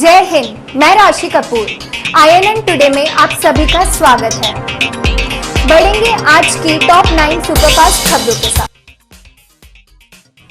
जय हिंद, मैं राशि कपूर। INN टुडे में आप सभी का स्वागत है। बढ़ेंगे आज की टॉप 9 सुपरफास्ट खबरों के साथ।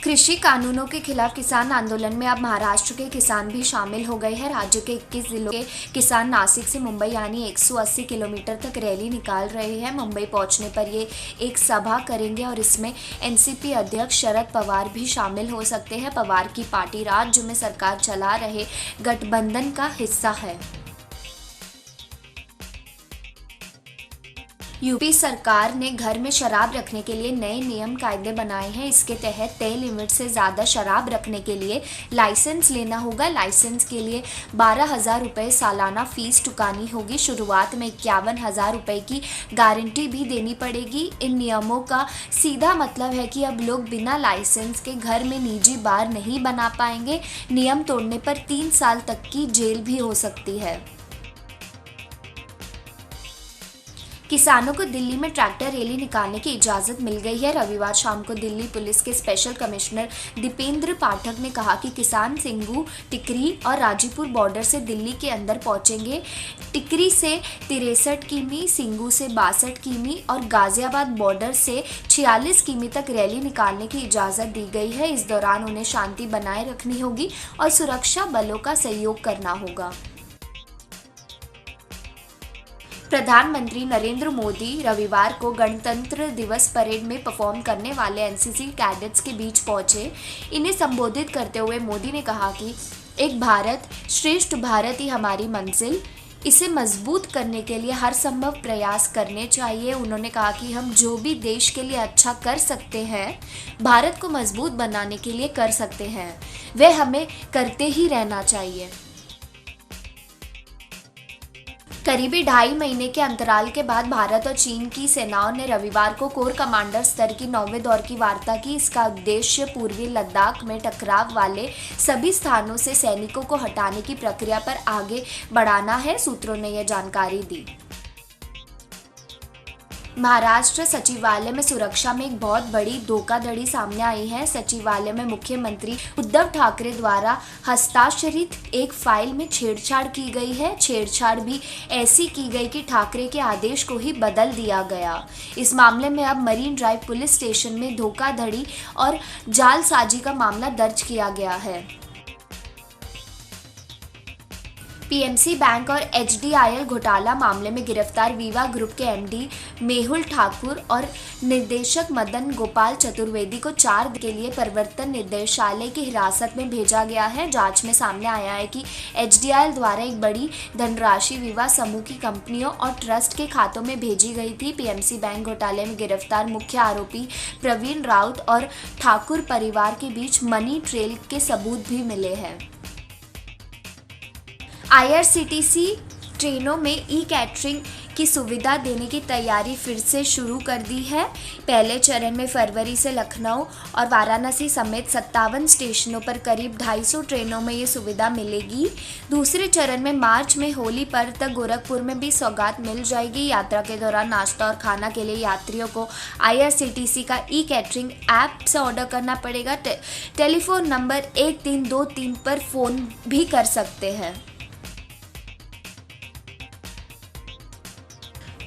कृषि कानूनों के खिलाफ किसान आंदोलन में अब महाराष्ट्र के किसान भी शामिल हो गए हैं। राज्य के 21 जिलों के किसान नासिक से मुंबई यानी 180 किलोमीटर तक रैली निकाल रहे हैं। मुंबई पहुंचने पर ये एक सभा करेंगे और इसमें एनसीपी अध्यक्ष शरद पवार भी शामिल हो सकते हैं। पवार की पार्टी राज्य में सरकार चला रहे गठबंधन का हिस्सा है। यूपी सरकार ने घर में शराब रखने के लिए नए नियम कायदे बनाए हैं। इसके तहत तय लिमिट से ज़्यादा शराब रखने के लिए लाइसेंस लेना होगा। लाइसेंस के लिए 12,000 रुपये सालाना फीस चुकानी होगी। शुरुआत में 51,000 रुपये की गारंटी भी देनी पड़ेगी। इन नियमों का सीधा मतलब है कि अब लोग बिना लाइसेंस के घर में निजी बार नहीं बना पाएंगे। नियम तोड़ने पर 3 साल तक की जेल भी हो सकती है। किसानों को दिल्ली में ट्रैक्टर रैली निकालने की इजाज़त मिल गई है। रविवार शाम को दिल्ली पुलिस के स्पेशल कमिश्नर दीपेंद्र पाठक ने कहा कि किसान सिंगू, टिकरी और राजीपुर बॉर्डर से दिल्ली के अंदर पहुंचेंगे। टिकरी से 63 किमी, सिंगू से 62 किमी और गाजियाबाद बॉर्डर से 46 किमी तक रैली निकालने की इजाज़त दी गई है। इस दौरान उन्हें शांति बनाए रखनी होगी और सुरक्षा बलों का सहयोग करना होगा। प्रधानमंत्री नरेंद्र मोदी रविवार को गणतंत्र दिवस परेड में परफॉर्म करने वाले एनसीसी कैडेट्स के बीच पहुंचे। इन्हें संबोधित करते हुए मोदी ने कहा कि एक भारत श्रेष्ठ भारत ही हमारी मंजिल, इसे मजबूत करने के लिए हर संभव प्रयास करने चाहिए। उन्होंने कहा कि हम जो भी देश के लिए अच्छा कर सकते हैं, भारत को मजबूत बनाने के लिए कर सकते हैं, वह हमें करते ही रहना चाहिए। करीबी 2.5 महीने के अंतराल के बाद भारत और चीन की सेनाओं ने रविवार को कोर कमांडर स्तर की 9वें दौर की वार्ता की। इसका उद्देश्य पूर्वी लद्दाख में टकराव वाले सभी स्थानों से सैनिकों को हटाने की प्रक्रिया पर आगे बढ़ाना है, सूत्रों ने यह जानकारी दी। महाराष्ट्र सचिवालय में सुरक्षा में एक बहुत बड़ी धोखाधड़ी सामने आई है। सचिवालय में मुख्यमंत्री उद्धव ठाकरे द्वारा हस्ताक्षरित एक फाइल में छेड़छाड़ की गई है। छेड़छाड़ भी ऐसी की गई कि ठाकरे के आदेश को ही बदल दिया गया। इस मामले में अब मरीन ड्राइव पुलिस स्टेशन में धोखाधड़ी और जालसाजी का मामला दर्ज किया गया है। पीएमसी बैंक और HDIL घोटाला मामले में गिरफ्तार वीवा ग्रुप के MD मेहुल ठाकुर और निर्देशक मदन गोपाल चतुर्वेदी को 4 दिन के लिए प्रवर्तन निदेशालय की हिरासत में भेजा गया है। जांच में सामने आया है कि HDIL द्वारा एक बड़ी धनराशि वीवा समूह की कंपनियों और ट्रस्ट के खातों में भेजी गई थी। पीएमसी बैंक घोटाले में गिरफ्तार मुख्य आरोपी प्रवीण राउत और ठाकुर परिवार के बीच मनी ट्रेल के सबूत भी मिले हैं। IRCTC ट्रेनों में ई-कैटरिंग की सुविधा देने की तैयारी फिर से शुरू कर दी है। पहले चरण में फरवरी से लखनऊ और वाराणसी समेत 57 स्टेशनों पर करीब 250 ट्रेनों में ये सुविधा मिलेगी। दूसरे चरण में मार्च में होली पर्व तक गोरखपुर में भी सौगात मिल जाएगी। यात्रा के दौरान नाश्ता और खाना के लिए यात्रियों को IRCTC का ई-कैटरिंग ऐप से ऑर्डर करना पड़ेगा। टेलीफोन नंबर 1323 पर फ़ोन भी कर सकते हैं।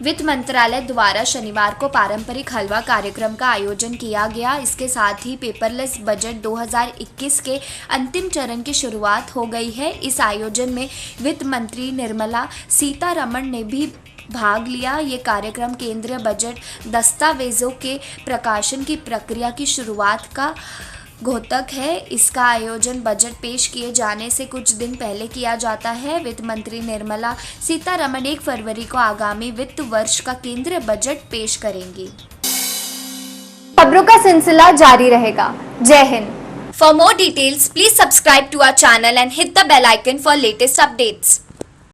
वित्त मंत्रालय द्वारा शनिवार को पारंपरिक हलवा कार्यक्रम का आयोजन किया गया। इसके साथ ही पेपरलेस बजट 2021 के अंतिम चरण की शुरुआत हो गई है। इस आयोजन में वित्त मंत्री निर्मला सीतारमण ने भी भाग लिया। ये कार्यक्रम केंद्रीय बजट दस्तावेजों के प्रकाशन की प्रक्रिया की शुरुआत का घोतक है। इसका आयोजन बजट पेश किए जाने से कुछ दिन पहले किया जाता है। वित्त मंत्री निर्मला सीतारमण 1 फरवरी को आगामी वित्त वर्ष का केंद्रीय बजट पेश करेंगी। खबरों का सिलसिला जारी रहेगा। जय Hind. For more details, please subscribe to our channel and hit the bell icon for latest updates.